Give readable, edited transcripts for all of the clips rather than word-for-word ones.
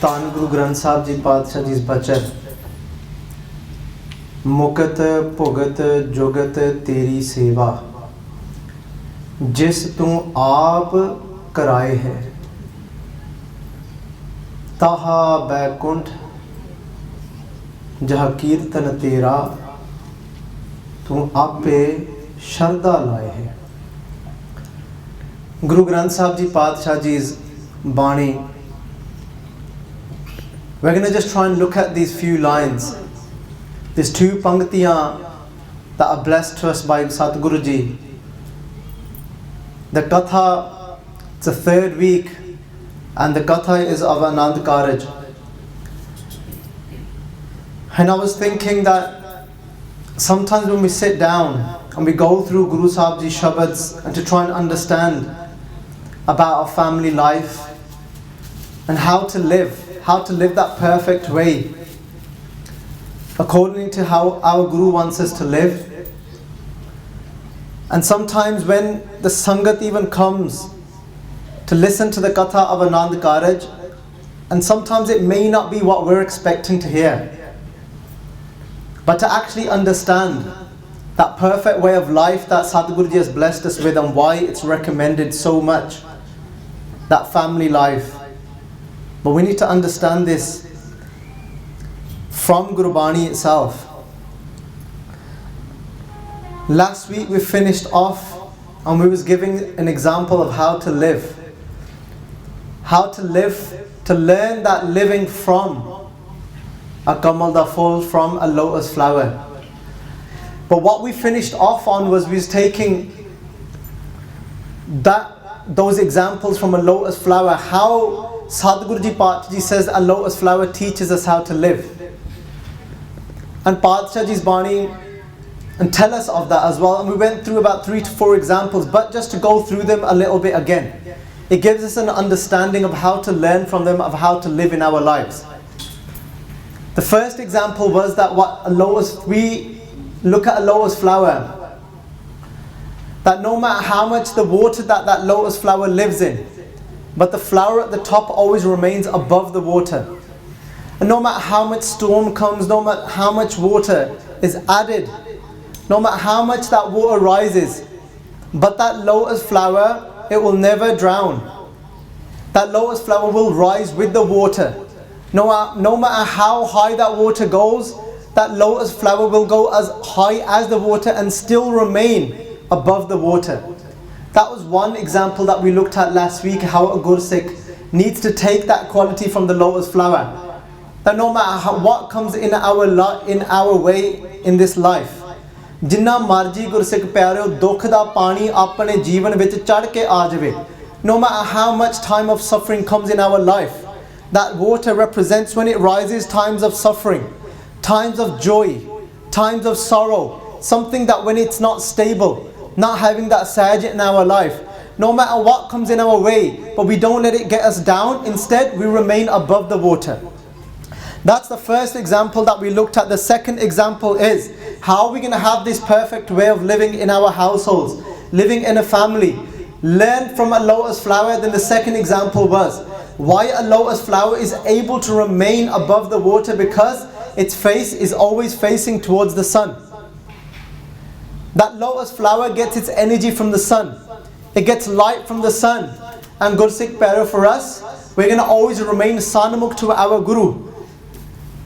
ਧੰਨ ਗੁਰੂ ਗ੍ਰੰਥ ਸਾਹਿਬ ਜੀ ਪਾਤਸ਼ਾਹ ਜੀ ਬਚਨ ਮੁਕਤ ਭੁਗਤ ਜੁਗਤ ਤੇਰੀ ਸੇਵਾ ਜਿਸ ਤੂੰ ਆਪ ਕਰਾਏ ਹੈ ਤਾਹਾ ਬੈਕੁੰਠ ਜਹ ਕੀਰਤਨ ਤੇਰਾ ਤੂੰ ਆਪੇ ਸ਼ਰਧਾ ਲਾਏ ਹੈ। ਗੁਰੂ ਗ੍ਰੰਥ ਸਾਹਿਬ ਜੀ ਪਾਤਸ਼ਾਹ ਜੀ ਬਾਣੀ, we're going to just try and look at these few lines. These two panktiyan that are blessed to us by Satguru Ji. The Katha, it's the third week, and the Katha is of Anand Karaj. And I was thinking that sometimes when we sit down and we go through Guru Sahib Ji Shabads and to try and understand about our family life and how to live that perfect way according to how our Guru wants us to live. And sometimes when the Sangat even comes to listen to the Katha of Anand Karaj, and sometimes it may not be what we're expecting to hear, but to actually understand that perfect way of life that Sadhguru Ji has blessed us with and why it's recommended so much, that family life. But we need to understand this from Gurbani itself. Last week we finished off and we was giving an example of how to live. How to live, to learn that living from a kamal da full, from a lotus flower. But what we finished off on was we was taking those examples from a lotus flower, how Sadhguru Ji Patsha Ji says a lotus flower teaches us how to live. And Patsha Ji's Bani and tell us of that as well. And we went through about 3 to 4 examples, but just to go through them a little bit again. It gives us an understanding of how to learn from them, of how to live in our lives. The first example was that we look at a lotus flower, that no matter how much the water that lotus flower lives in, but the flower at the top always remains above the water. And no matter how much storm comes, no matter how much water is added, no matter how much that water rises, but that lotus flower, it will never drown. That lotus flower will rise with the water. No matter how high that water goes, that lotus flower will go as high as the water and still remain above the water. That was one example that we looked at last week, how a Gursikh needs to take that quality from the lotus flower. That no matter what comes in our way in this life, जिन्ना मर्जी गुरसिख प्यारे दुख दा पानी अपने जीवन विच चढ़ के आ जावे, no matter how much time of suffering comes in our life, that water represents, when it rises, times of suffering, times of joy, times of sorrow, something that when it's not stable, not having that saj in our life, no matter what comes in our way, but we don't let it get us down, instead we remain above the water. That's the first example that we looked at. The second example is, how are we going to have this perfect way of living in our households, living in a family, learn from a lotus flower, then the second example was why a lotus flower is able to remain above the water, because its face is always facing towards the sun. That lotus flower gets its energy from the sun. It gets light from the sun. And Gursikh Pyaro, for us, we're going to always remain Sanamukh to our Guru.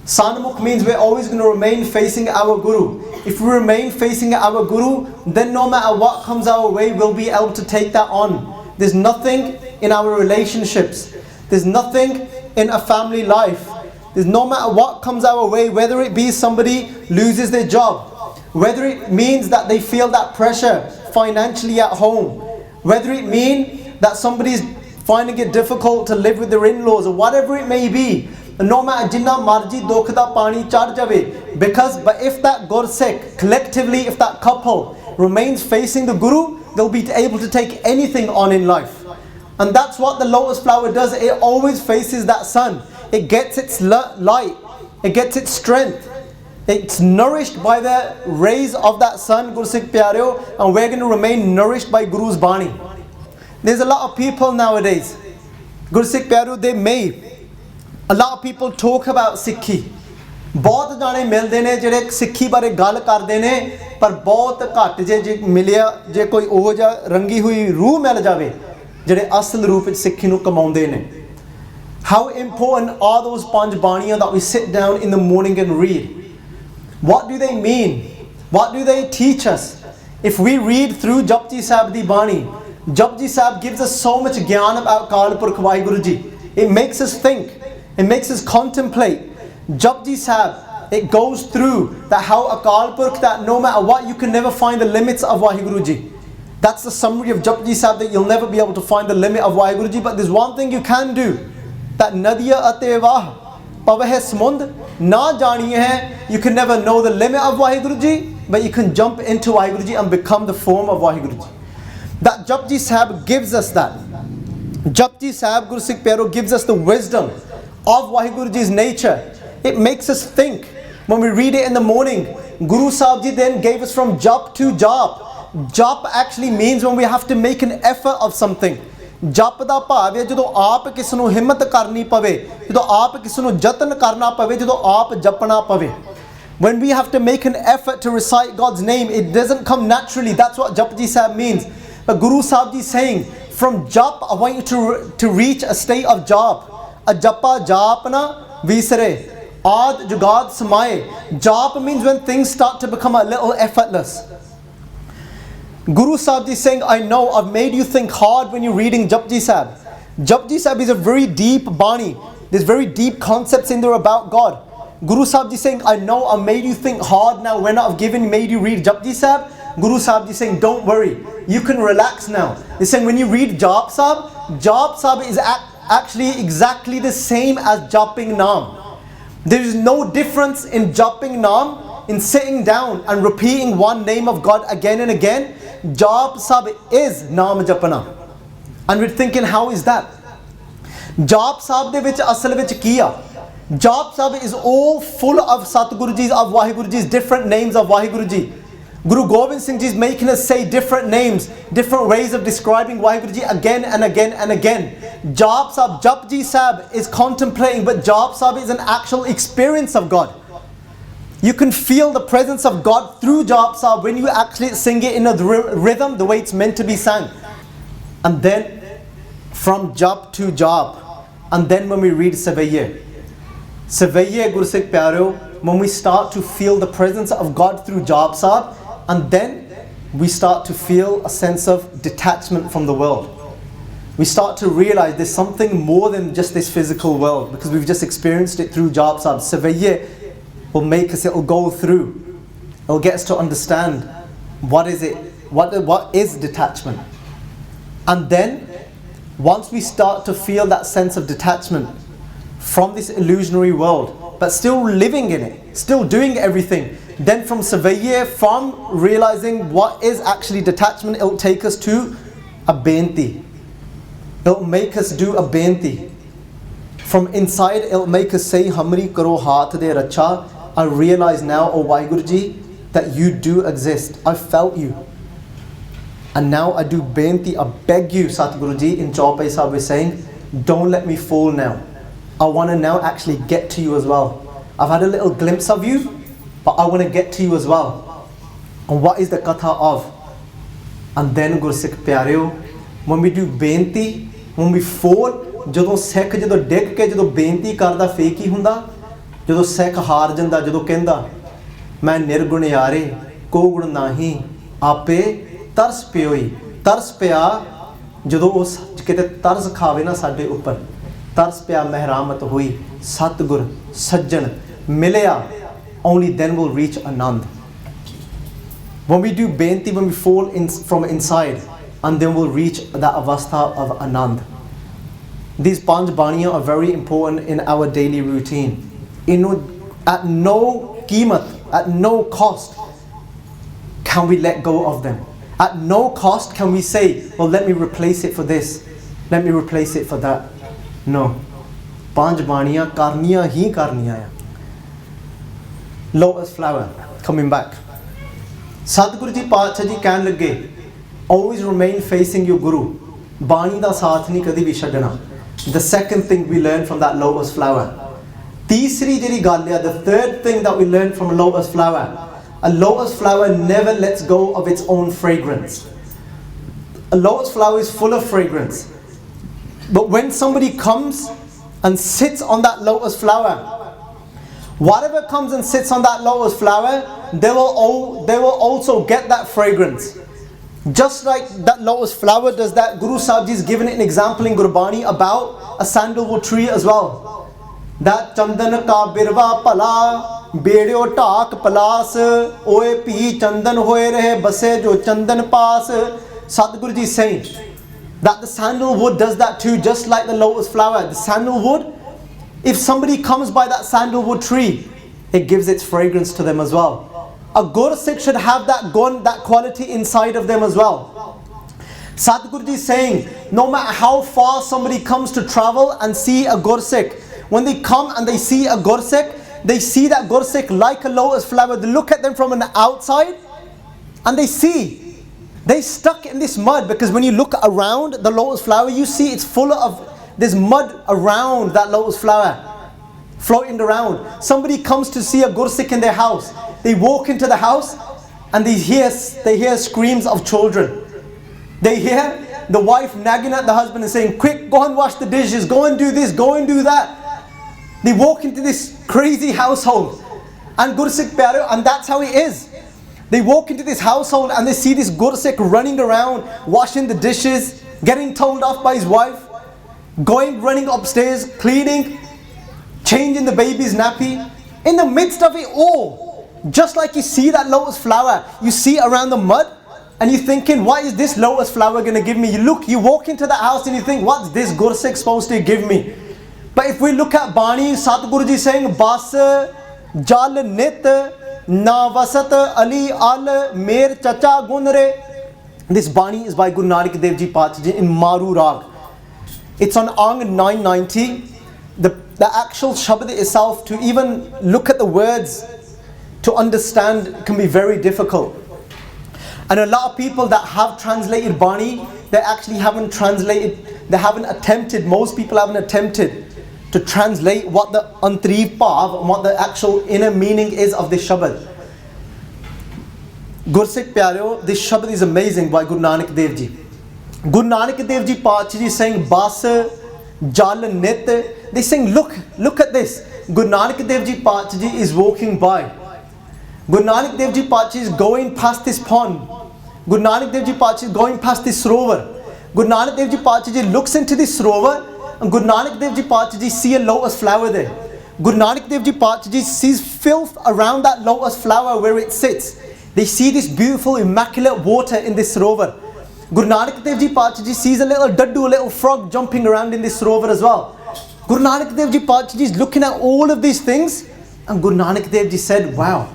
Sanamukh means we're always going to remain facing our Guru. If we remain facing our Guru, then no matter what comes our way, we'll be able to take that on. There's nothing in our relationships. There's nothing in a family life. There's no matter what comes our way, whether it be somebody loses their job, whether it means that they feel that pressure financially at home, whether it means that somebody's finding it difficult to live with their in-laws, or whatever it may be, no matter jinna marji dukh da pani chad jave, because but if that Gursikh, collectively, if that couple remains facing the Guru, they'll be able to take anything on in life. And that's what the lotus flower does. It always faces that sun. It gets its light, it gets its strength, it's nourished by the rays of that sun, Gursikh Pyareo, and we're going to remain nourished by Guru's Bani. There's a lot of people nowadays, Gursikh Pyareo, a lot of people talk about Sikhi. बहुत जाने मिलते ने जेड़े सिक्खी बारे गल करते ने, पर बहुत घट जे मिलिया जे कोई ओह जा रंगी हुई रूह मिल जावे जेड़े असल रूप विच सिक्खी नूं कमाउंदे ने. How important are those panj baaniyan that we sit down in the morning and read? What do they mean? What do they teach us? If we read through Japji Sahib di Bani, Japji Sahib gives us so much gyan about Akal Purkh Vaheguru Ji. It makes us think, it makes us contemplate. Japji Sahib, it goes through that how Akal Purkh, that no matter what, you can never find the limits of Vaheguru Ji. That's the summary of Japji Sahib, that you'll never be able to find the limit of Vaheguru Ji. But there's one thing you can do, that Nadiya ate Vah Pavah Smund na janiye hai. You can never know the limit of Vaheguru Ji, but you can jump into Vaheguru Ji and become the form of Vaheguru Ji. That Japji Sahib gives us that. Japji Sahib, Gursikh Pyaro, gives us the wisdom of Vaheguru Ji's nature. It makes us think. When we read it in the morning, Guru Sahib Ji then gave us from Jap to Jap. Jap actually means when we have to make an effort of something. Jap da bhav hai ਜਦੋਂ ਆਪ ਕਿਸ ਨੂੰ ਹਿੰਮਤ ਕਰਨੀ ਪਵੇ, ਜਦੋਂ ਆਪ ਕਿਸ ਨੂੰ ਯਤਨ ਕਰਨਾ ਪਵੇ, ਜਦੋਂ ਆਪ ਜਪਣਾ ਪਵੇ. When we have to make an effort to recite God's name, it doesn't come naturally. That's what Japji Sahib means. But Guru Sahib Ji is saying, from Jap, I want you to reach a state of Jap. A Japa Japna Visare. Ad Jugad Samaye. Jap means when things start to become a little effortless. Guru Sahib Ji is saying, I know I've made you think hard when you're reading Japji Sahib. Japji Sahib is a very deep Bani. There's very deep concepts in there about God. Guru Sahib Ji is saying, I know I made you think hard now when I've made you read Japji Sahib. Guru Sahib Ji is saying, don't worry, you can relax now. He's saying when you read Jap Sahib is actually exactly the same as Japing Naam. There is no difference in Japing Naam, in sitting down and repeating one name of God again and again. Jap Sahib is Naam Japana. And we're thinking, how is that? Jap Sahib de vich asal vich kiya. Jap Sahib is all full of Satguru Ji's, of Vaheguru Ji's, different names of Vaheguru Ji. Guru Gobind Singh Ji is making us say different names, different ways of describing Vaheguru Ji again and again and again. Jap Sahib, Japji Sahib is contemplating, but Jap Sahib is an actual experience of God. You can feel the presence of God through Jap Sahib when you actually sing it in a rhythm, the way it's meant to be sung. And then from Jap to Jap, and then when we read Savaiye Gursikh Pyaro, when we start to feel the presence of God through Jap Sahib, and then we start to feel a sense of detachment from the world. We start to realize there's something more than just this physical world, because we've just experienced it through Jap Sahib. Savaiye will make us, it will go through. It will get us to understand what is it, what is detachment. And then once we start to feel that sense of detachment from this illusionary world, but still living in it, still doing everything, then from Savaiye, from realizing what is actually detachment, it will take us to a benti. It will make us do a benti. From inside, it will make us say, Hamri karo haath de racha. I realize now, O Vaheguru Ji, that you do exist. I felt you. And now I do benti, I beg you, Satguru Ji, in Chaupai Sahib is saying, don't let me fall now. I want to now actually get to you as well. I've had a little glimpse of you, but I want to get to you as well. And what is the Katha of? And then Gursikh Pyareo, when we do benti, when we fall, ਜਦੋਂ ਸਿੱਖ ਜਦੋਂ ਡਿੱਗ ਕੇ ਜਦੋਂ ਬੇਨਤੀ ਕਰਦਾ fake ਹੀ ਹੁੰਦਾ, ਜਦੋਂ ਸਿੱਖ ਹਾਰ ਜਾਂਦਾ, ਜਦੋਂ ਕਹਿੰਦਾ ਮੈਂ ਨਿਰਗੁਣ ਯਾਰੇ ਕੋ ਗੁਣ ਨਾਹੀ ਆਪੇ ਤਰਸ ਪਿਓਈ, ਤਰਸ ਪਿਆ ਜਦੋਂ ਉਸ ਕਿਤੇ ਤਰਸ ਖਾਵੇ ਨਾ ਸਾਡੇ ਉੱਪਰ, ਤਰਸ ਪਿਆ ਮਹਿਰਾਮਤ ਹੋਈ ਸਤਿਗੁਰ ਸੱਜਣ ਮਿਲਿਆ, only then we'll reach Anand. When we do benti, when we fall in from inside, and then we'll reach that avastha of Anand. These Panj Baniyan are very important in our daily routine. At no qeemat, at no cost can we let go of them. At no cost can we say, well, let me replace it for this, let me replace it for that. No. Panj Baniyan karniya hi karniya hai. Lotus flower, coming back. Sadhguru Ji Paatshah Ji ਕਹਿਣ ਲੱਗੇ, always remain facing your Guru. ਬਾਣੀ ਦਾ ਸਾਥ ਨਹੀਂ ਕਦੀ ਵੀ ਛੱਡਣਾ. The second thing we learn from that lotus flower. ਤੀਸਰੀ ਜਿਹੜੀ ਗੱਲ ਹੈ, the third thing that we learn from a lotus flower. A lotus flower never lets go of its own fragrance. A lotus flower is full of fragrance. But when somebody comes and sits on that lotus flower, whatever comes and sits on that lotus flower, they will also get that fragrance. Just like that lotus flower does that, Guru Sahib Ji is given an example in Gurbani about a sandalwood tree as well. That chandan ka birva pala, bedyo taak palas, oe pi chandan hoye rahe base jo chandan paas. Sadhguru Ji is saying that the sandalwood does that too, just like the lotus flower. The sandalwood, if somebody comes by that sandalwood tree, it gives its fragrance to them as well. A Gursikh should have that gun, that quality inside of them as well. Sadhguru Ji is saying, no matter how far somebody comes to travel and see a Gursikh, when they come and they see a Gursikh, they see that Gursikh like a lotus flower. They look at them from an outside and they see they're stuck in this mud, because when you look around the lotus flower, you see it's full of, there's mud around that lotus flower, floating around. Somebody comes to see a Gursikh in their house. They walk into the house and they hear screams of children. They hear the wife nagging at the husband and saying, quick, go and wash the dishes, go and do this, go and do that. They walk into this crazy household. And Gursikh Pyareo, and that's how it is. They walk into this household and they see this Gursikh running around, washing the dishes, getting told off by his wife, running upstairs, cleaning, changing the baby's nappy. In the midst of it all, just like you see that lotus flower, you see around the mud, and you're thinking, what is this lotus flower going to give me? You walk into the house and you think, what's this Gursikh supposed to give me? But if we look at Bani, Satguru Ji saying, Bas, Jal Nit, Na Vasat, Ali Al, Mer Chacha Gunre. This Bani is by Guru Nanak Dev Ji Paatshah Ji in Maru Rag. It's on Ang 990. The actual Shabad itself, to even look at the words, to understand, can be very difficult. And a lot of people that have translated Bani, they actually haven't translated, most people haven't attempted to translate what the Antariv Pav and what the actual inner meaning is of this Shabad. Gursikh Pyareo, this Shabad is amazing by Guru Nanak Dev Ji. Guru Nanak Dev Ji Paatshah Ji saying, Bas, Jal Nit. They're saying, look at this. Guru Nanak Dev Ji Paatshah Ji is walking by. Guru Nanak Dev Ji Paatshah is going past this pond. Guru Nanak Dev Ji Paatshah is going past this Sarovar. Guru Nanak Dev Ji Paatshah Ji looks into this Sarovar, and Guru Nanak Dev Ji Paatshah Ji see a lotus flower there. Guru Nanak Dev Ji Paatshah Ji sees filth around that lotus flower where it sits. They see this beautiful, immaculate water in this Sarovar. Guru Nanak Dev Ji Paatshah Ji sees a little daddu, a little frog jumping around in this Sarovar as well. Guru Nanak Dev Ji Paatshah Ji is looking at all of these things, and Guru Nanak Dev Ji said, wow,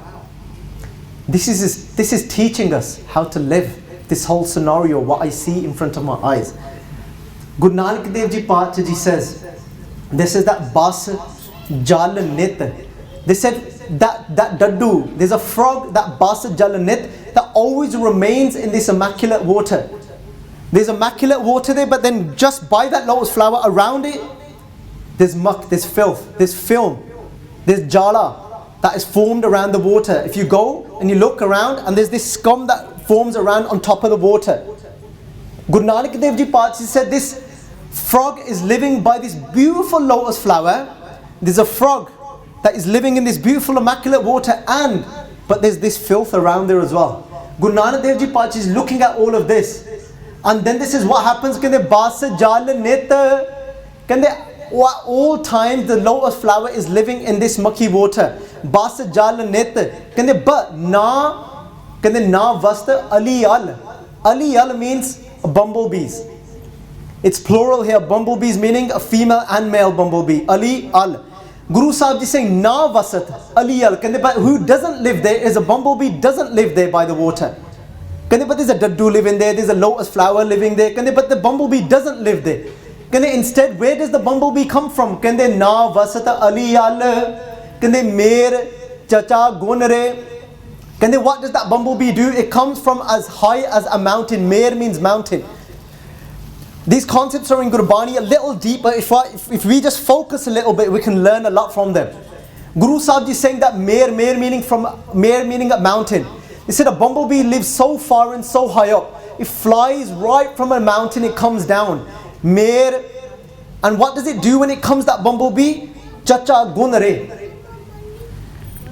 this is teaching us how to live this whole scenario, what I see in front of my eyes. Guru Nanak Dev Ji Paatshah Ji says, this is that Bas Jal Nit. They said that daddu, there's a frog, that Bas Jal Nit, that always remains in this immaculate water. There's immaculate water there, but then just by that lotus flower around it, there's muck, there's filth, there's film, there's jala that is formed around the water. If you go and you look around, and there's this scum that forms around on top of the water. Guru Nanak Dev Ji Paatshah said this frog is living by this beautiful lotus flower. There's a frog that is living in this beautiful immaculate water, but there's this filth around there as well. Guru Nanak Dev Ji Paatshah is looking at all of this. And then this is what happens. All times the lotus flower is living in this mucky water. But na vasta aliyal. Aliyal means bumblebees. It's plural here. Bumblebees meaning a female and male bumblebee. Ali al. Guru Sahib ji saying na vasat aliyal. But who doesn't live there is a bumblebee doesn't live there by the water. But there's a daddu living there, there's a lotus flower living there. But the bumblebee doesn't live there. Instead, where does the bumblebee come from? Na vasata aliyal. Mer chacha gunre. What does that bumblebee do? It comes from as high as a mountain. Mer means mountain. These concepts are in Gurbani a little deeper. If we just focus a little bit, we can learn a lot from them. Guru Sahib ji is saying that mer meaning a mountain. He said a bumblebee lives so far and so high up. It flies right from a mountain, it comes down. Mer. And what does it do when it comes, that bumblebee? Chacha gunare.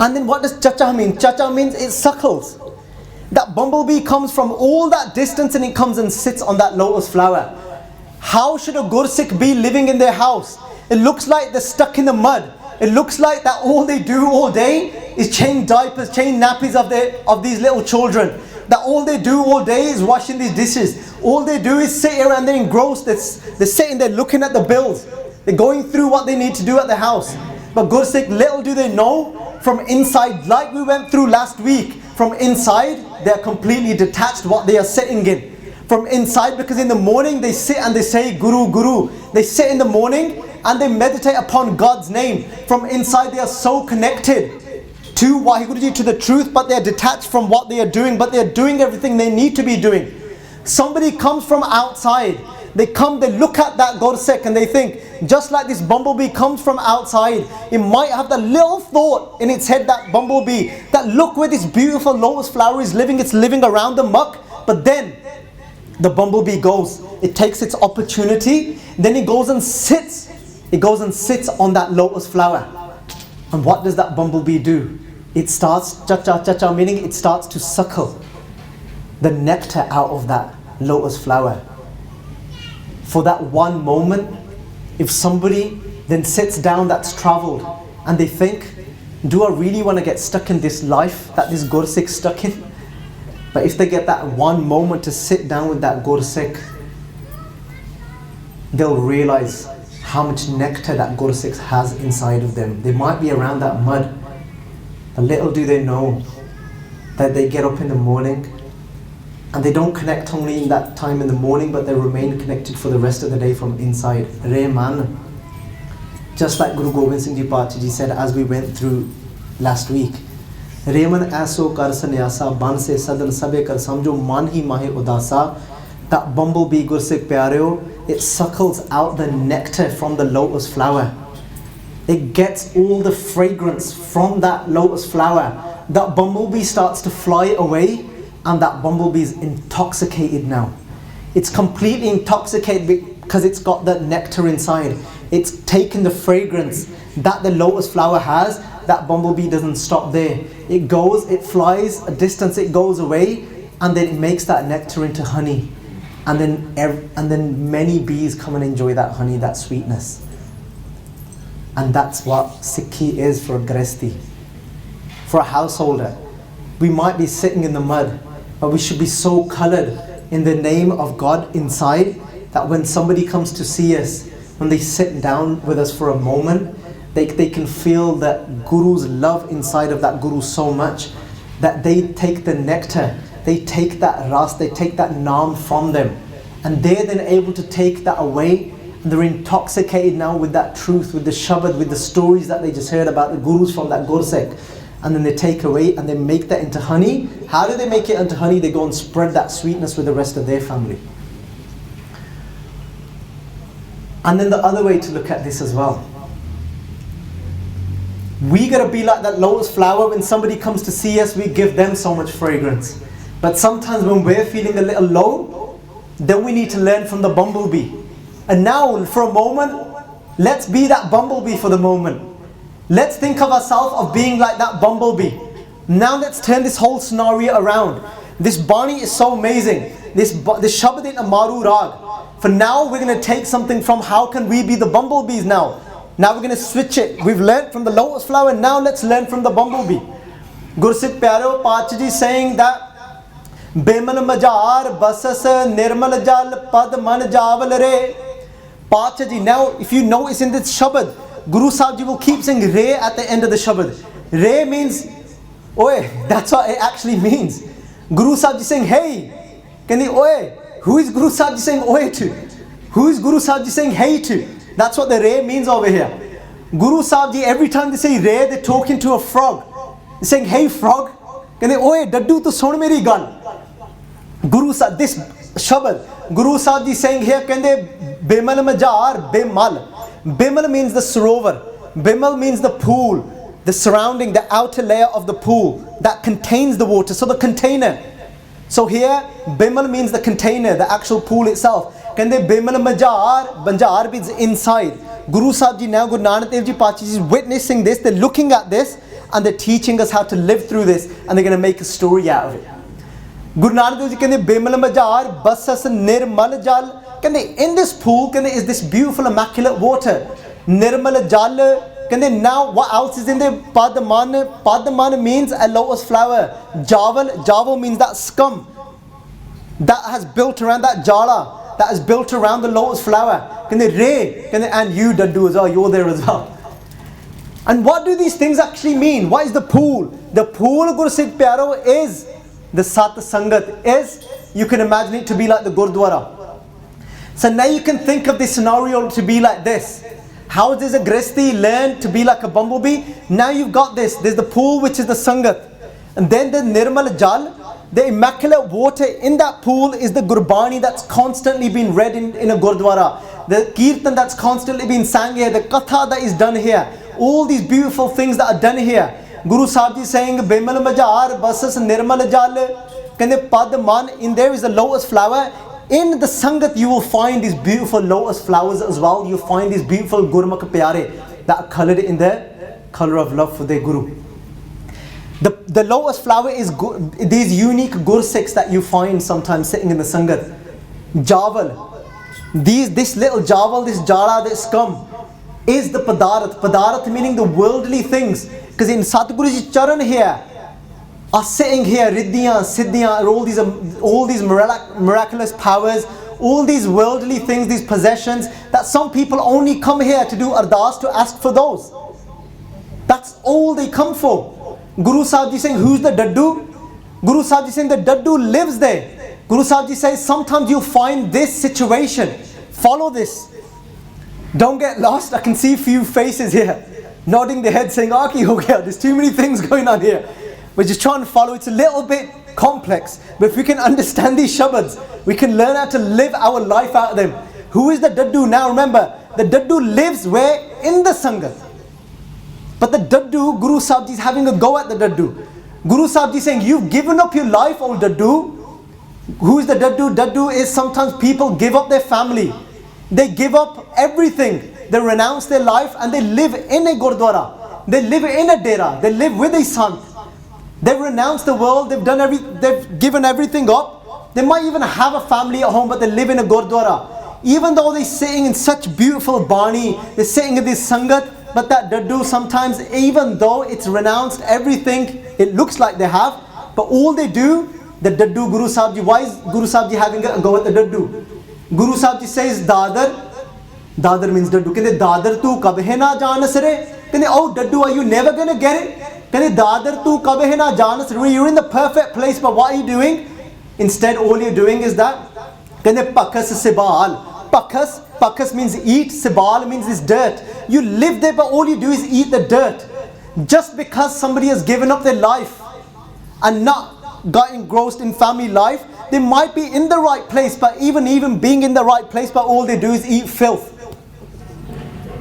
And then what does chacha mean? Chacha means it suckles. That bumblebee comes from all that distance and it comes and sits on that lotus flower. How should a Gursikh be living in their house? It looks like they're stuck in the mud. It looks like that all they do all day is change diapers, change nappies of these little children. That all they do all day is washing these dishes. All they do is sit here and they're engrossed. They're sitting there looking at the bills. They're going through what they need to do at the house. But Gursikh, little do they know, from inside, like we went through last week, from inside they're completely detached what they are sitting in. From inside, because in the morning they sit and they say Guru, Guru. They sit in the morning and they meditate upon God's name. From inside they are so connected to Vaheguru, to the truth, but they are detached from what they are doing, but they are doing everything they need to be doing. Somebody comes from outside, they come, they look at that Gursikh and they think, just like this bumblebee comes from outside, it might have that little thought in its head, that bumblebee, that look where this beautiful lotus flower is living, it's living around the muck. But then the bumblebee goes, it takes its opportunity, then it goes and sits. It goes and sits on that lotus flower. And what does that bumblebee do? It starts, cha-cha, meaning it starts to suckle the nectar out of that lotus flower. For that one moment, if somebody then sits down that's travelled and they think, do I really want to get stuck in this life that this Gursikh stuck in? But if they get that one moment to sit down with that Gursikh, they'll realize how much nectar that Gursikh has inside of them. They might be around that mud, but little do they know that they get up in the morning and they don't connect only in that time in the morning, but they remain connected for the rest of the day from inside. Rehman. Just like Guru Gobind Singh Ji Paatshah Ji said as we went through last week. Rehman aso kar sanyasa ban se sadan sabe kar samjo man hi mahe udasa. That bumblebee Gursikh Pyareo, it suckles out the nectar from the lotus flower. It gets all the fragrance from that lotus flower. That bumblebee starts to fly away and that bumblebee is intoxicated now. It's completely intoxicated because it's got that nectar inside. It's taken the fragrance that the lotus flower has. That bumblebee doesn't stop there. It goes, it flies a distance, it goes away, and then it makes that nectar into honey. And then many bees come and enjoy that honey, that sweetness. And that's what Sikhi is for a Gresti, for a householder. We might be sitting in the mud, but we should be so coloured in the name of God inside that when somebody comes to see us, when they sit down with us for a moment, they can feel that Guru's love inside of that Guru so much that they take the nectar, they take that ras, they take that naam from them, and they're then able to take that away, and they're intoxicated now with that truth, with the shabad, with the stories that they just heard about the Gurus from that Gursikh. and then they take away and they make that into honey. How do they make it into honey? They go and spread that sweetness with the rest of their family. And then the other way to look at this as well. We gotta be like that lotus flower. When somebody comes to see us, we give them so much fragrance. But sometimes when we're feeling a little low, then we need to learn from the bumblebee. And now, for a moment, let's be that bumblebee for the moment. Let's think of ourselves of being like that bumblebee. Now let's turn this whole scenario around. This Bani is so amazing. This Shabad in Amaru Rag. For now, we're going to take something from how can we be the bumblebees now. Now we're going to switch it. We've learned from the lotus flower, now let's learn from the bumblebee. Gursikh Pyaro Pachaji saying that Bemal Majar Basas Nirmal Jal Pad Man Javal Re. Pachaji, now if you notice in this Shabad, Guru Sahib Ji will keep saying Re at the end of the Shabad. Re means, Oe, that's what it actually means. Guru Sahib Ji saying, hey, can they, Oe? Who is Guru Sahib Ji saying Oe to? Who is Guru Sahib Ji saying hey to? That's what the Re means over here. Guru Sahib Ji, every time they say Re, they're talking to a frog. They're saying, hey frog, can they, Oe, daddu tu sun meri gal. Guru Sahib, this Shabad, Guru Sahib Ji saying here, can they, Bimal Majar, Bimal. Bimal means the sarovar. Bimal means the pool, the surrounding, the outer layer of the pool that contains the water. So the container. So here, Bimal means the container, the actual pool itself. Can they Bimal Majar? Banjar means inside. Guru Sahib Ji, now Guru Nanak Dev Ji Pachi is witnessing this, they're looking at this and they're teaching us how to live through this, and they're going to make a story out of it. Guru Nanak Dev Ji can they Bimal Majar, Basas Nirmal Jal. Can they, in this pool, can they, is this beautiful immaculate water. Nirmal Jal. Can they, now what else is in there? Padman. Padman means a lotus flower. Javal means that scum that has built around that jala, that is built around the lotus flower. Can they Re? Can they, and you Daddu as well, you're there as well. And what do these things actually mean? What is the pool? The pool, Gursikh Pyaro, is the Sat Sangat, is, you can imagine it to be like the Gurdwara. So now you can think of this scenario to be like this. How does a Gristi learn to be like a bumblebee? Now you've got this. There's the pool, which is the Sangat. And then the Nirmal Jal, the immaculate water in that pool is the Gurbani that's constantly being read in a Gurdwara. The Kirtan that's constantly being sang here. The Katha that is done here. All these beautiful things that are done here. Guru Sahib Ji saying, Bimal Majar, Basas Nirmal Jal. Can they Pad Man? In there is the lotus flower. In the Sangat you will find these beautiful lotus flowers as well. You'll find these beautiful Gurmukh Pyare that are coloured in the colour of love for their Guru. The lotus flower is these unique Gursikhs that you find sometimes sitting in the Sangat. Javal. This little Javal, this Jala, this scum is the Padarat. Padarat meaning the worldly things. Because in Satguru's Charan here, are sitting here, Riddhiyan, Siddhiyan, all these miraculous powers, all these worldly things, these possessions, that some people only come here to do ardas, to ask for those. That's all they come for. Guru Sahib Ji saying, who's the Daddu? Guru Sahib Ji saying, the Daddu lives there. Guru Sahib Ji says, sometimes you'll find this situation. Follow this. Don't get lost. I can see a few faces here, nodding their head saying, Aki ho gaya, there's too many things going on here. We're just trying to follow. It's a little bit complex, but if we can understand these shabads, we can learn how to live our life out of them. Who is the Daddu? Now remember, the Daddu lives where? In the Sangat. But the Daddu, Guru Sahib Ji is having a go at the Daddu. Guru Sahib Ji is saying, you've given up your life, old Daddu. Who is the Daddu? Daddu is sometimes people give up their family. They give up everything. They renounce their life and they live in a Gurdwara. They live in a Dera. They live with a Sant. They've renounced the world, they've given everything up. They might even have a family at home, but they live in a Gurdwara. Even though they're sitting in such beautiful Bani, they're sitting in this Sangat, but that Daddu sometimes, even though it's renounced everything, it looks like they have, but all they do, the Daddu Guru Sahib Ji, why is Guru Sahib Ji having a go at the Daddu? Guru Sahib Ji says, Dadar means Daddu. Can they Dadar tu kabhe na jaanas re? Can they, oh Daddu, are you never going to get it? Can they Dadar tu kabhe na jaanas re? You're in the perfect place, but what are you doing? Instead, all you're doing is that. Can they pakas sibal? Pakas means eat, sibal means this dirt. You live there, but all you do is eat the dirt. Just because somebody has given up their life and not got engrossed in family life, they might be in the right place, but even being in the right place, but all they do is eat filth.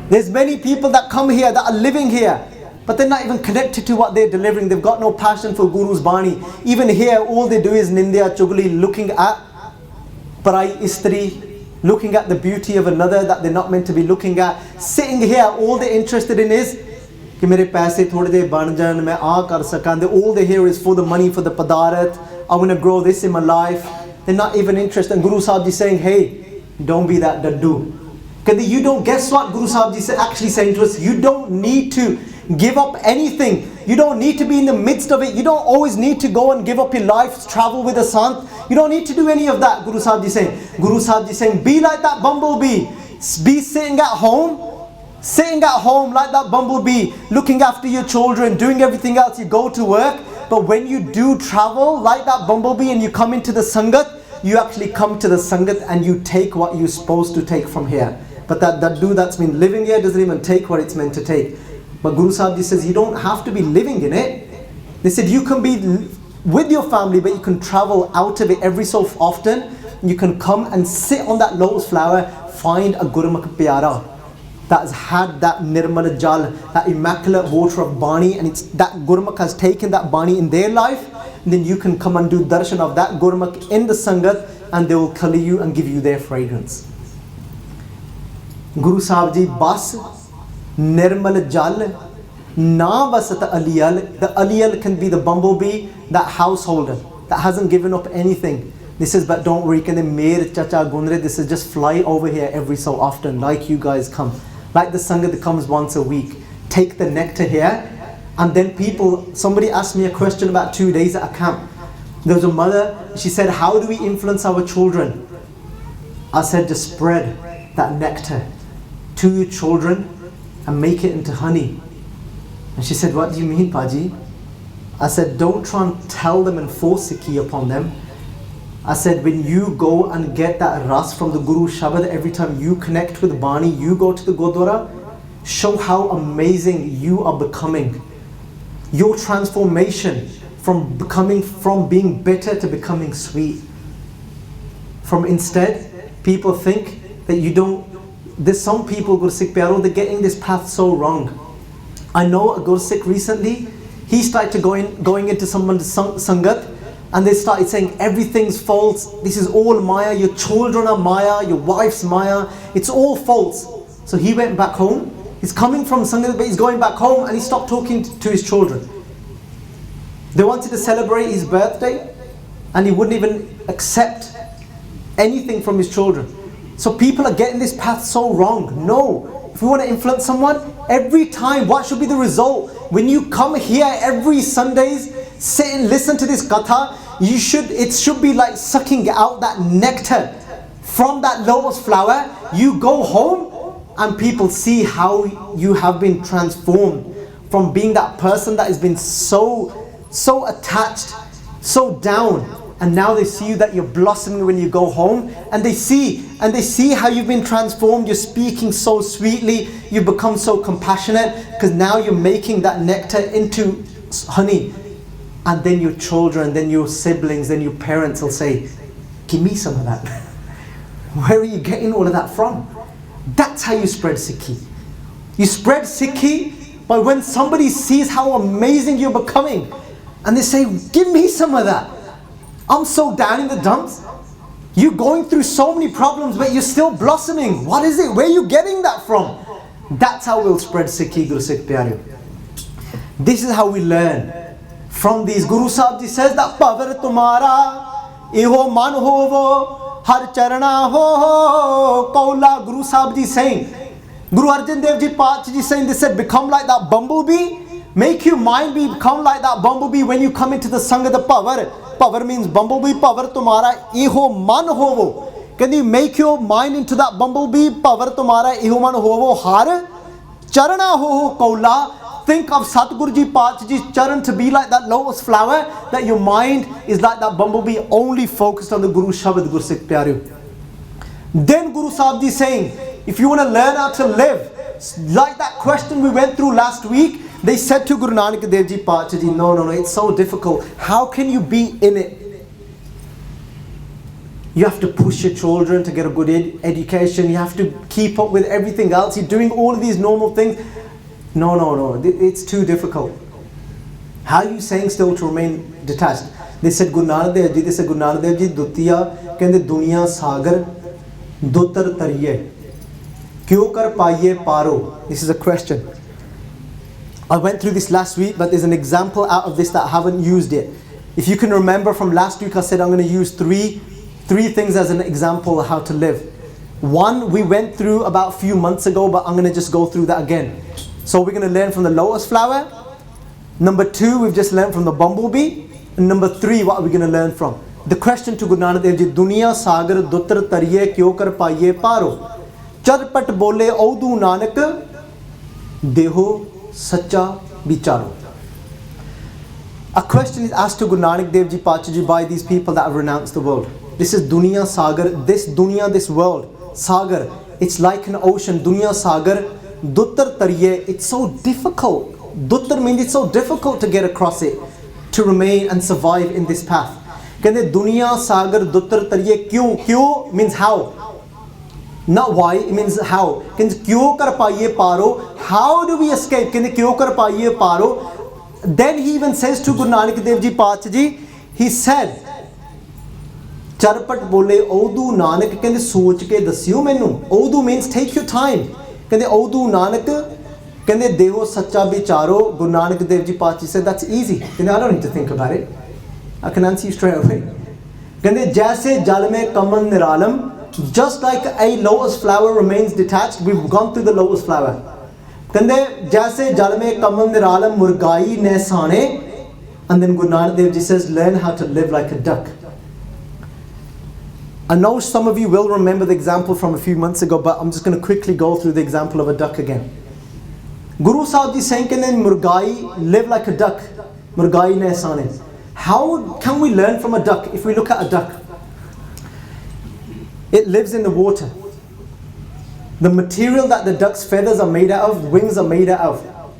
There's many people that come here that are living here, but they're not even connected to what they're delivering. They've got no passion for Guru's Bani. Even here, all they do is nindya, chugli, looking at parai istri, looking at the beauty of another that they're not meant to be looking at. Sitting here, all they're interested in is कि मेरे पैसे थोड़े दे बन जान, मैं आ कर सकां. All they hear is for the money, for the padarat. I want to grow this in my life. They're not even interested. And Guru Sahib Ji saying, hey, don't be that daddu. Because you don't, guess what Guru Sahib Ji is actually saying to us? You don't need to give up anything. You don't need to be in the midst of it. You don't always need to go and give up your life, travel with a sant. You don't need to do any of that, Guru Sahib Ji saying. Guru Sahib Ji saying, be like that bumblebee. Be sitting at home like that bumblebee, looking after your children, doing everything else. You go to work, but when you do travel like that bumblebee and you come into the sangat, you actually come to the sangat and you take what you're supposed to take from here. But that daddu that's been living here doesn't even take what it's meant to take. But Guru Sahib Ji says you don't have to be living in it. They said you can be with your family, but you can travel out of it every so often. You can come and sit on that lotus flower, find a Gurmukh Pyara that has had that nirmal jal, that immaculate water of Bani, and it's that Gurmukh has taken that Bani in their life. And then you can come and do darshan of that Gurmukh in the Sangat, and they will kali you and give you their fragrance. Guru Sahib Ji, bas nirmal jal, na basat aliyal. The aliyal can be the bumblebee, that householder that hasn't given up anything. This is, but don't worry, can mere chacha gunre, this is just fly over here every so often, like you guys come. Like the Sangha that comes once a week. Take the nectar here. And then people, somebody asked me a question about 2 days at a camp. There was a mother, she said, how do we influence our children? I said, just spread that nectar to your children and make it into honey. And she said, what do you mean, Paji? I said, don't try and tell them and force Sikhi upon them. I said, when you go and get that ras from the Guru Shabad, every time you connect with Bani, you go to the Gurdwara, show how amazing you are becoming. Your transformation from being bitter to becoming sweet. From instead, people think that you don't, there's some people, Gursikh Pyaro, they're getting this path so wrong. I know a Gursikh recently, he started going into someone's Sangat, and they started saying everything's false, this is all Maya, your children are Maya, your wife's Maya, it's all false. So he went back home, he's coming from Sangat, but he's going back home, and he stopped talking to his children. They wanted to celebrate his birthday, and he wouldn't even accept anything from his children. So people are getting this path so wrong. No, if we want to influence someone, every time, what should be the result? When you come here every Sundays, sit and listen to this Katha, it should be like sucking out that nectar from that lotus flower. You go home and people see how you have been transformed from being that person that has been so attached, so down, and now they see you that you're blossoming when you go home, and they see how you've been transformed. You're speaking so sweetly, you've become so compassionate, because now you're making that nectar into honey. And then your children, then your siblings, then your parents will say, give me some of that. Where are you getting all of that from? That's how you spread Sikhi. You spread Sikhi by when somebody sees how amazing you're becoming, and they say, give me some of that. I'm so down in the dumps. You're going through so many problems, but you're still blossoming. What is it? Where are you getting that from? That's how we'll spread Sikhi, Gursikh Pyareo. This is how we learn. From these, Guru Sahib Ji says that power tumhara eho man hovo har charana ho kaula. Guru Sahib Ji saying, Guru Arjan Dev Ji Paach Ji saying, they said, become like that bumblebee. Make your mind become like that bumblebee when you come into the Sangha. The power means bumblebee. Power tumhara eho man hovo. Can you make your mind into that bumblebee? Power tumhara eho man hovo har charana ho kaula. Think of Satguru Ji Paach Ji's charan to be like that lotus flower, that your mind is like that bumblebee, only focused on the Guru Shabad, Gursikh Pyareo. Then Guru Sahib Ji saying, if you want to learn how to live, like that question we went through last week, They said to Guru Nanak Dev Ji Pacha Ji, no, it's so difficult. How can you be in it? You have to push your children to get a good education. You have to keep up with everything else. You're doing all of these normal things. No, it's too difficult. How are you saying still to remain detached? They said Guru Nanak Dev Ji, Dutiya, Kende Duniya Sagar, Dutar Tariye, Kyo Kar Paiye Paro. This is a question. I went through this last week, but there's an example out of this that I haven't used yet. If you can remember from last week, I said I'm going to use three things as an example of how to live. One, we went through about a few months ago, but I'm going to just go through that again. So we're going to learn from the lotus flower. Number 2, we've just learned from the bumblebee. And number 3, what are we going to learn from? The question to Guru Nanak Dev Ji, Duniya sagar dutar tariye kyo kar paiye paro. Charpat bole audu nanak deho sacha bicharo. A question is asked to Guru Nanak Dev Ji Pacha Ji by these people that have renounced the world. This is Duniya Sagar, this Dunya, this world, Sagar, it's like an ocean. Dunya Sagar, Duttar Tariye, it's so difficult. Duttar means it's so difficult to get across it, to remain and survive in this path. Kende Dunya Sagar, Duttar Tariye, Kyo means how. Not why, it means how. Kende Kyo kar paiye paro, how do we escape? Kende Kyo kar paiye paro. Then he even says to Guru Nanak Dev Ji Pacha Ji, he said, Charpat bole Audu Nanak, kende soch ke dasyo mainu. Audu means take your time. Kende Audu Nanak, kende deho sacha bicharo. Guru Nanak Dev Ji Pacha said, that's easy. Kende I don't need to think about it. I can answer you straight away. Kende jaise jal mein kamal niralam, just like a lotus flower remains detached. We've gone through the lotus flower. Kende jaise jal mein kamal niralam murgai ne sane. And then Guru Nanak Dev Ji says, learn how to live like a duck. I know some of you will remember the example from a few months ago, but I'm just going to quickly go through the example of a duck again. Guru Sahib Ji saying, Murgai, live like a duck. Murgai ne sane. How can we learn from a duck? If we look at a duck, it lives in the water. The material that the duck's feathers are made out of, wings are made out of,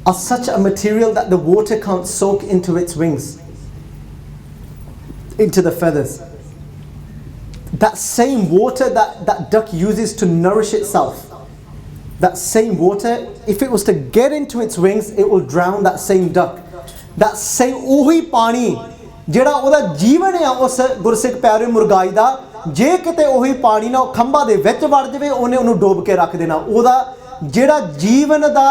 are such a material that the water can't soak into its wings, into the feathers. That same water that duck uses to nourish itself, that same water, if it was to get into its wings, it will drown that same duck. That same ohi pani, jehda oda jeevan hai us Gursikh pyare murgai da, je kite ohi pani na khamba de vich wad jave, ਉਹਨੇ ਉਹਨੂੰ ਡੋਬ ਕੇ ਰੱਖ ਦੇਣਾ. ਉਹਦਾ ਜਿਹੜਾ ਜੀਵਨ ਦਾ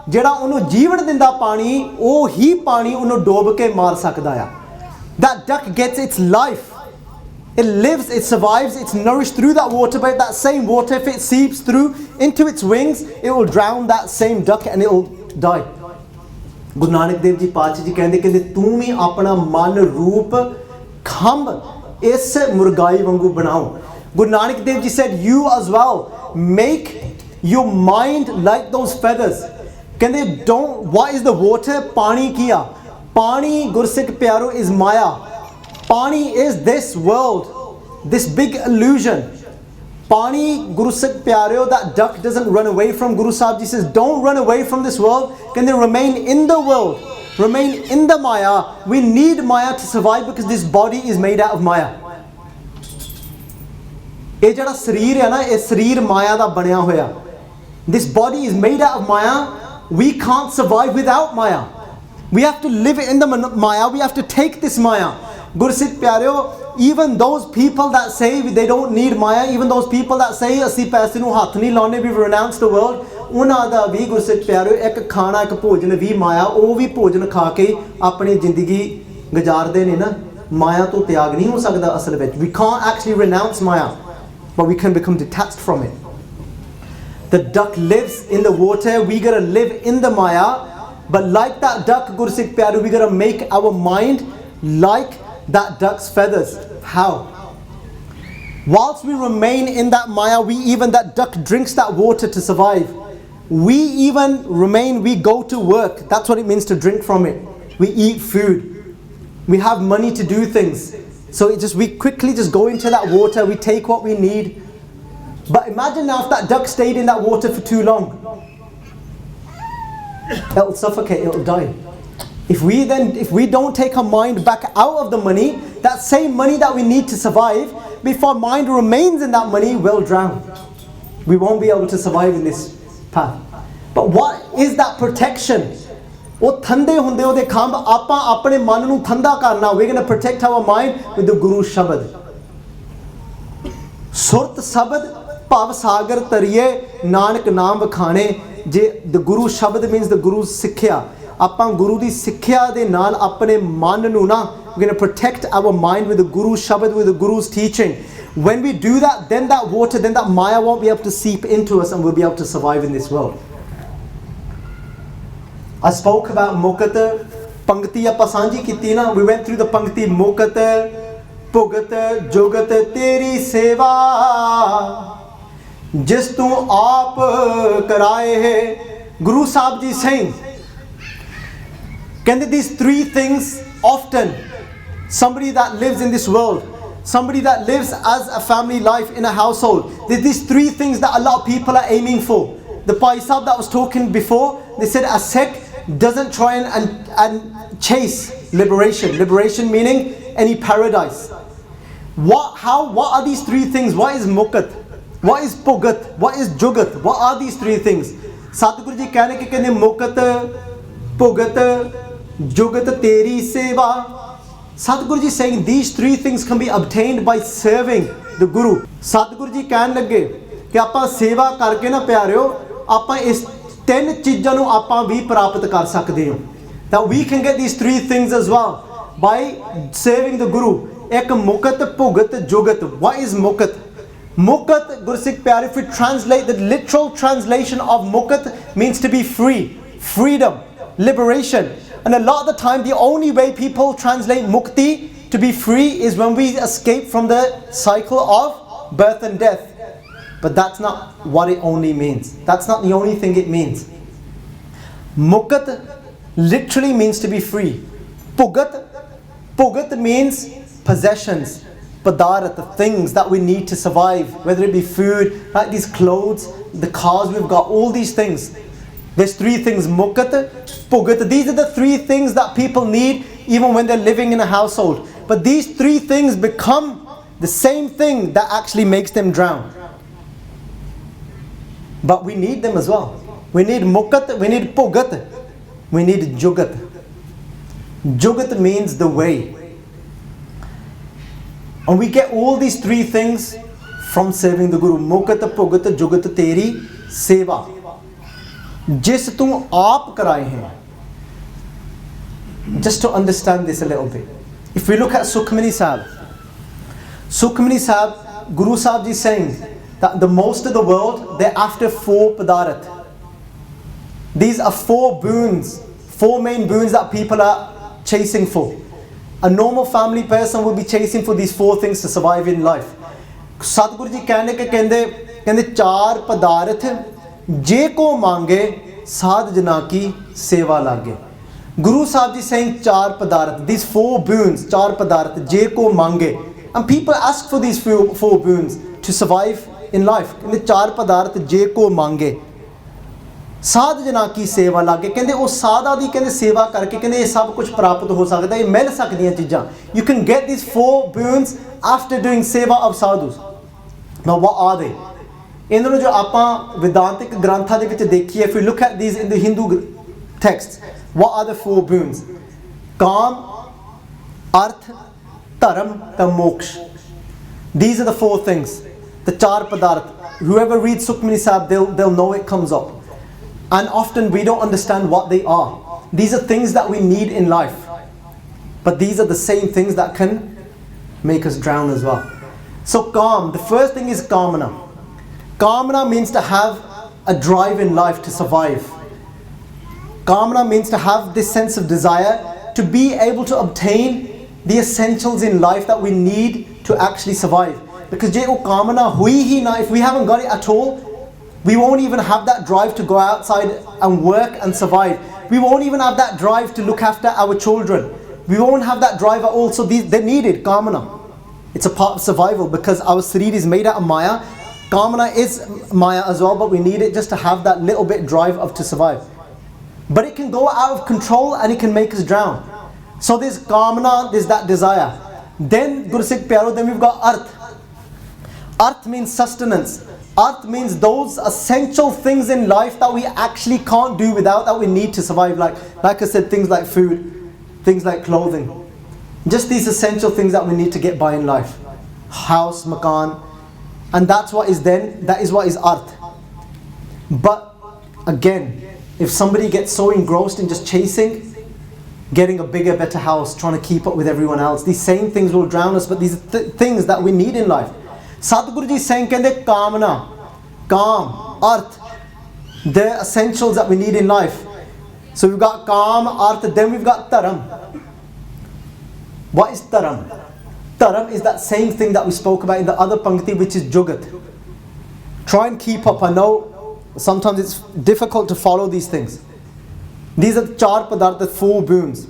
ਜਿਹੜਾ ਉਹਨੂੰ ਜੀਵਨ ਦਿੰਦਾ ਪਾਣੀ, ਉਹ ਹੀ ਪਾਣੀ ਉਹਨੂੰ ਡੋਬ ਕੇ ਮਾਰ ਸਕਦਾ ਆ. That duck gets its life. It lives, it survives, it's nourished through that water, but that same water, if it seeps through into its wings, it will drown that same duck and it will die. Guru Nanak Dev Ji Pacha Ji ਕਹਿੰਦੇ ਤੂੰ ਵੀ ਆਪਣਾ ਮਨ ਰੂਪ ਖੰਭ ਇਸ ਮੁਰਗਾਈ ਵਾਂਗੂ ਬਣਾਓ. Guru Nanak Dev Ji said, you as well, make your mind like those feathers. ਕਹਿੰਦੇ don't, what is the water? ਪਾਣੀ ਕੀ ਆ? Pani, Gursikh Pyaro, is Maya. Pani is this world, this big illusion. Pani, Gursikh Pyaro, that duck doesn't run away from. Guru Sahib Ji says, don't run away from this world. Can they remain in the world? Remain in the Maya. We need Maya to survive because this body is made out of Maya. ਇਹ ਜਿਹੜਾ ਸਰੀਰ ਹੈ ਨਾ, ਇਹ ਸਰੀਰ ਮਾਇਆ ਦਾ ਬਣਿਆ ਹੋਇਆ. This body is made out of Maya. We can't survive without Maya. We have to live in the Maya. We have to take this Maya. Gursikh Pyareo, even those people that say they don't need Maya, even those people that say ਅਸੀਂ ਪੈਸੇ ਨੂੰ ਹੱਥ ਨਹੀਂ ਲਾਉਣੇ, we've renounced the world, ਉਹਨਾਂ ਦਾ ਵੀ Gursikh Pyareo ਇੱਕ ਖਾਣਾ, ਇੱਕ ਭੋਜਨ ਵੀ ਮਾਇਆ, ਉਹ ਵੀ ਭੋਜਨ ਖਾ ਕੇ ਆਪਣੀ ਜ਼ਿੰਦਗੀ ਗੁਜ਼ਾਰਦੇ ਨੇ ਨਾ. ਮਾਇਆ ਤੋਂ ਤਿਆਗ ਨਹੀਂ ਹੋ ਸਕਦਾ ਅਸਲ ਵਿੱਚ. We can't actually renounce Maya, but we can become detached from it. The duck lives in the water. We gotta live in the Maya. But like that duck, Gursikh Pyaro, we gotta make our mind like that duck's feathers. How? Whilst we remain in that Maya, that duck drinks that water to survive. We even remain, we go to work. That's what it means to drink from it. We eat food. We have money to do things. So we quickly just go into that water, we take what we need. But imagine now if that duck stayed in that water for too long. it'll suffocate, it'll die. If we don't take our mind back out of the money, that same money that we need to survive, if our mind remains in that money, we'll drown. We won't be able to survive in this path. But what is that protection? ਉਹ ਠੰਡੇ ਹੁੰਦੇ ਉਹਦੇ ਖੰਭ ਆਪਾਂ ਆਪਣੇ ਮਨ ਨੂੰ ਠੰਡਾ ਕਰਨਾ. We're going to protect our mind with the Guru Shabad. ਸੁਰਤ ਸ਼ਬਦ ਭਵ ਸਾਗਰ ਤਰੀਏ ਨਾਨਕ ਨਾਮ ਵਖਾਣੇ. ਜੇ the Guru Shabad means the Guru's ਸਿੱਖਿਆ. ਆਪਾਂ ਗੁਰੂ ਦੀ ਸਿੱਖਿਆ ਦੇ ਨਾਲ ਆਪਣੇ ਮਨ ਨੂੰ ਨਾ, we're going to protect our mind with the Guru Shabad, with the Guru's teaching. When we do that, then that water, then that maya won't be able to seep into us and we'll be able to survive in this world. I spoke about Mukat, Pankti apa sanji kiti na. We went through the Pankti Mukat, Pugat, Jogat, Teri Seva. Jis tu aap karaye hai. Guru Sahib ji saying, can these three things often, somebody that lives in this world, somebody that lives as a family life in a household, there's these three things that a lot of people are aiming for. The Pai Sahib that was talking before, they said a sect doesn't try and chase liberation. Liberation meaning any paradise. What are these three things? What is Mukat? What is Pugat? What is Jugat? What are these three things? Satguru ji कहने Mukat, Pugat, Jugat Teri Seva. Satguru ji saying these three things can be obtained by serving the Guru. Satguru ji कहने लगे कि आपां सेवा करके ना प्यारियो आपां इस ਤਿੰਨ ਚੀਜ਼ਾਂ ਨੂੰ ਆਪਾਂ ਵੀ ਪ੍ਰਾਪਤ ਕਰ ਸਕਦੇ ਹਾਂ. That we can get these three things as well by serving the Guru. ਇੱਕ ਮੁਕਤ, ਭੁਗਤ, ਜੁਗਤ. What is mukat? Mukat, Gursikh Pyare, if we translate, the literal translation of mukat means to be free, freedom, liberation. And a lot of the time the only way people translate mukti, to be free, is when we escape from the cycle of birth and death. But that's not what it only means. That's not the only thing it means. Mukat literally means to be free. Pugat means possessions, padarat, the things that we need to survive, whether it be food, like these clothes, the cars we've got, all these things. There's three things: mukat, pugat. These are the three things that people need even when they're living in a household. But these three things become the same thing that actually makes them drown. But we need them as well. We need mukat, we need pugat, we need jugat. Jugat means the way. And we get all these three things from serving the Guru. Mukat, pugat, jugat, teri seva. Jis tu aap karaye hain. Just to understand this a little bit. If we look at Sukhmani Sahib, Guru Sahib ji saying that the most of the world, they're after four padarat. These are four boons, four main boons that people are chasing for. A normal family person will be chasing for these four things to survive in life. Satguru ji कहते चार पदार्थ जे को मांगे साध जना की सेवा लागे. Guru Sahib ji saying चार पदार्थ, these four boons, चार पदार्थ जे को मांगे. And people ask for these four boons to survive in life. कहते चार पदार्थ जे को मांगे साध जना की सेवा लागे. कहते वो साधा दी कहते सेवा करके कहते ये सब कुछ प्राप्त हो सकता है, ये मिल सकदियां चीज़ां. You can get these four boons after doing seva of sadhus. Now what are they? इन्होंने जो आपां वेदांतिक ग्रंथां दे विच देखिए, if we look at these in the Hindu texts, what are the four boons? Kaam, arth, dharam, and moksha. These are the four things. The char padarth. Whoever reads Sukhmani Sahib, they'll know it comes up. And often we don't understand what they are. These are things that we need in life. But these are the same things that can make us drown as well. So Kaam, the first thing is Kamana. Kamana means to have a drive in life to survive. Kamana means to have this sense of desire to be able to obtain the essentials in life that we need to actually survive. Because je wo kamana hui hi na, if we haven't got it at all, we won't even have that drive to go outside and work and survive. We won't even have that drive to look after our children. We won't have that drive at all. So they need it, kamana. It's a part of survival because our sareer is made out of maya. Kamana is maya as well, but we need it just to have that little bit drive of to survive. but it can go out of control and it can make us drown. So there's kamna, there's that desire. Then Gursikh Pyaro, then we've got arth. Arth means sustenance. Arth means those essential things in life that we actually can't do without, that we need to survive. Like I said, things like food, things like clothing. Just these essential things that we need to get by in life. House, makan. And that's what is then, that is what is arth. But again, if somebody gets so engrossed in just chasing, getting a bigger, better house, trying to keep up with everyone else, these same things will drown us, but these are things that we need in life. Sadhguru ji saying, kende kamna, kaam, arth, the essentials that we need in life. So we've got kaam, arth, then we've got dharam. What is dharam? Dharam is that same thing that we spoke about in the other pankti, which is jugat. Try and keep up. I know sometimes it's difficult to follow these things. These are char padarth, the 4 boons.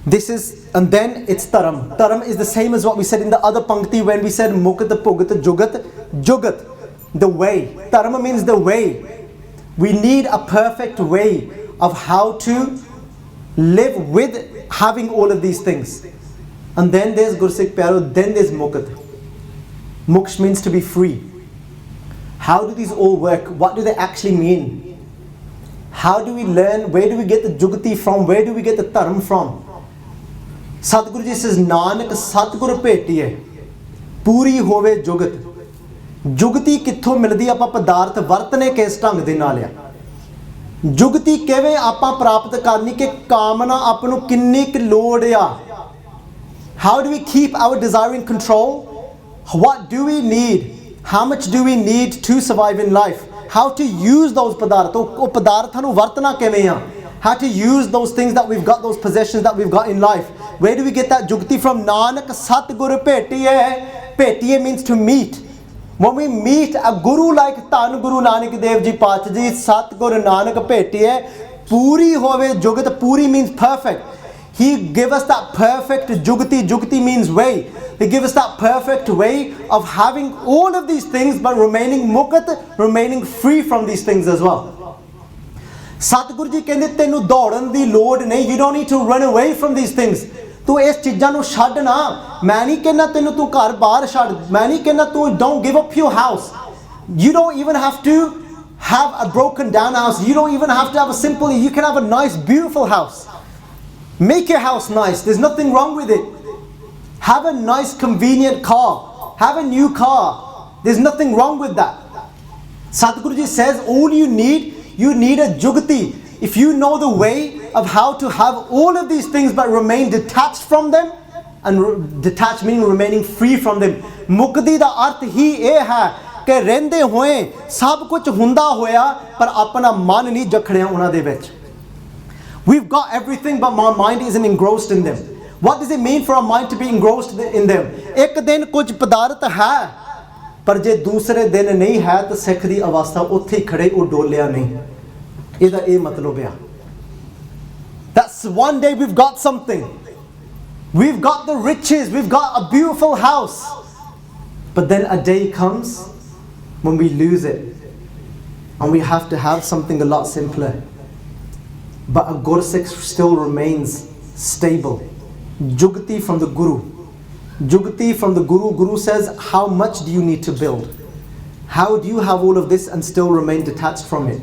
This is, and then it's dharam. Dharam is the same as what we said in the other pankti when we said mukat, pugat, jugat. Jugat, the way. Dharam means the way. We need a perfect way of how to live with having all of these things. And then there's Gursikh Pyaro, then there's mukat. Moksh means to be free. How do these all work? What do they actually mean? How do we learn? Where do we get the jugati from? Where do we get the dharam from? Sadhguru ji says, Nanak Satguru Petiye, Puri Hove Jugat. Jugati kitho mildi apa padarth vartne kes ढंग de naal hai. Jugati kiਵੇਂ ਆਪਾਂ ਪ੍ਰਾਪਤ ਕਰਨੀ ਕਿ ਕਾਮਨਾ ਆਪ ਨੂੰ ਕਿੰਨੀ ਕੁ ਲੋੜ ਆ. How do we keep our desire in control? What do we need? How much do we need to survive in life? How to use those padarth? ਉਹ ਪਦਾਰਥਾਂ ਨੂੰ ਵਰਤਣਾ ਕਿਵੇਂ ਆ? How to use those things that we've got, those possessions that we've got in life. Where do we get that jugti from? Nanak Satguru Petiye. Petiye means to meet. When we meet a guru like Tan Guru Nanak Dev Ji Pacha Ji, Satguru Nanak Petiye, Puri Hove Jugat. Puri means perfect. He give us that perfect jugati. Jugati means way. He give us that perfect way of having all of these things but remaining mukat, remaining free from these things as well. Satguru ji ਕਹਿੰਦੇ ਤੈਨੂੰ ਦੌੜਨ ਦੀ ਲੋੜ ਨਹੀਂ. You don't need to run away from these things. ਤੂੰ ਇਸ ਚੀਜ਼ਾਂ ਨੂੰ ਛੱਡ ਨਾ. ਮੈਂ ਨਹੀਂ ਕਹਿੰਦਾ ਤੈਨੂੰ ਤੂੰ ਘਰ ਬਾਹਰ ਛੱਡ. ਮੈਂ ਨਹੀਂ ਕਹਿੰਦਾ ਤੂੰ don't give up your house. You don't even have to have a broken down house. You don't even have to have a simple, you can have a nice beautiful house. Make your house nice. There's nothing wrong with it. Have a nice convenient car. Have a new car. There's nothing wrong with that. Sadhguru ji says all you need a jugati. If you know the way of how to have all of these things but remain detached from them, and detached meaning remaining free from them. Mukti da arth hi ਇਹ ਹੈ ਕਿ ਰਹਿੰਦੇ ਹੋਏ ਸਭ ਕੁਝ ਹੁੰਦਾ ਹੋਇਆ ਪਰ ਆਪਣਾ ਮਨ ਨਹੀਂ ਜਖੜਿਆ ਉਹਨਾਂ ਦੇ ਵਿੱਚ. We've got everything but my mind isn't engrossed in them. What does it mean for our mind to be engrossed in them? ਇੱਕ ਦਿਨ ਕੁਝ ਪਦਾਰਥ ਹੈ ਪਰ ਜੇ ਦੂਸਰੇ ਦਿਨ ਨਹੀਂ ਹੈ ਤਾਂ ਸਿੱਖ ਦੀ ਅਵਸਥਾ ਉੱਥੇ ਹੀ ਖੜੇ, ਉਹ ਡੋਲਿਆ ਨਹੀਂ. ਇਹਦਾ ਇਹ ਮਤਲਬ ਆ. That's one day we've got something. We've got the riches, we've got a beautiful house. But then a day comes when we lose it. And we have to have something a lot simpler. But a Gursikh still remains stable. Jugati from the Guru. Jugati from the Guru. Guru says, how much do you need to build? How do you have all of this and still remain detached from it?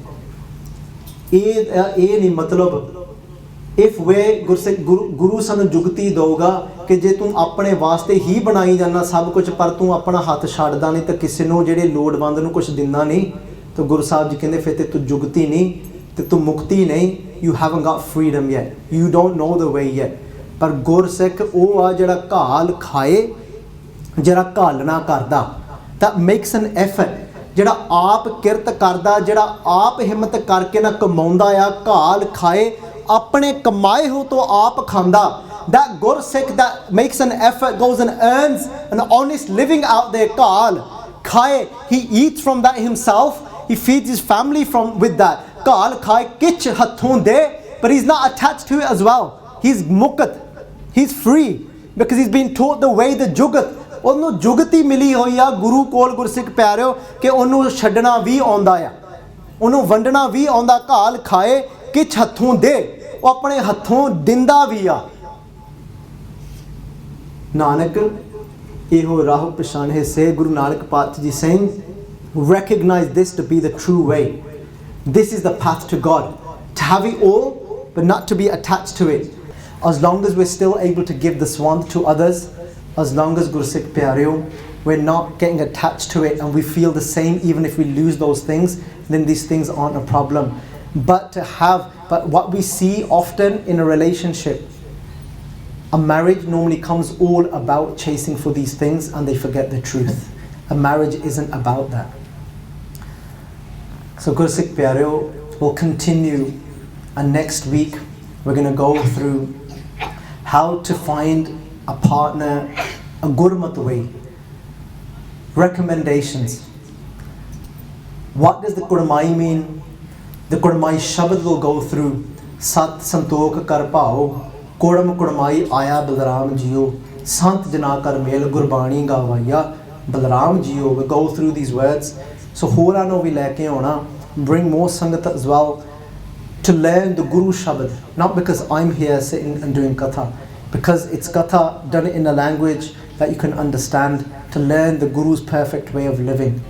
If we Guru sanu jugati doga कि जे तू अपने वास्ते ही बनाई जाना सब कुछ पर तू अपना हाथ छाड़दा नहीं तो किसी नूं जेहड़े लोड़वंद नूं कुछ दिंदा नहीं तो गुरु साहब जी कहंदे फिर ते तू जुगती नहीं ते तू मुक्ति नहीं. You haven't got freedom yet. You don't know the way yet. पर गुरसिख ਉਹ ਆ ਜਿਹੜਾ ਘਾਲ ਖਾਏ, ਜਿਹੜਾ ਘਾਲਣਾ ਕਰਦਾ, that makes an effort, ਜਿਹੜਾ ਆਪ ਕਿਰਤ ਕਰਦਾ, ਜਿਹੜਾ ਆਪ ਹਿੰਮਤ ਕਰਕੇ ਨਾ ਕਮਾਉਂਦਾ ਆ, ਘਾਲ ਖਾਏ, ਆਪਣੇ ਕਮਾਏ ਹੋ ਤੋਂ ਆਪ ਖਾਂਦਾ. That Gursikh that makes an effort, goes and earns an honest living out there, ਘਾਲ ਖਾਏ, he eats from that himself, he feeds his family with that. ਘਾਲ ਖਾਏ ਕਿਛ ਹੱਥੋਂ ਦੇ, but he's not attached to it as well. He's mukat, he's free because he's been taught the way, the jugat. ਉਹਨੂੰ ਜੁਗਤੀ ਮਿਲੀ ਹੋਈ ਆ ਗੁਰੂ ਕੋਲ ਗੁਰਸਿੱਖ ਪਿਆਰਿਓ ਕਿ ਉਹਨੂੰ ਛੱਡਣਾ ਵੀ ਆਉਂਦਾ ਆ, ਉਹਨੂੰ ਵੰਡਣਾ ਵੀ ਆਉਂਦਾ. ਘਾਲ ਖਾਏ किछ हथों दे वो अपने हथों दिंदा भी आ नानक इहो राह पछाणे से गुरु नानक पातशाह जी saying recognize this to be the true way. This is the path to God, to have it all but not to be attached to it. As long as we're still able to give the swand to others, as long as Gursikh Pyareo, we're not getting attached to it and we feel the same even if we lose those things, then these things aren't a problem. But what we see often in a relationship, a marriage normally comes all about chasing for these things and they forget the truth. A marriage isn't about that. So Gursikh Pyareo will continue, and next week we're going to go through how to find a partner, a gurmat way, recommendations. What does the Gurmai mean? The Gurmai Shabad will go through Sat Santokh Kar Bhao, Kuram Gurmai Aya Balram Jiyo, Sant Jana Kar Mel Gurbani Gavaya, Balram Jiyo. We'll go through these words. So Hora no vi leke auna, bring more Sangat as well to learn the Guru Shabad. Not because I'm here sitting and doing Katha, because it's Katha done in a language that you can understand, to learn the Guru's perfect way of living.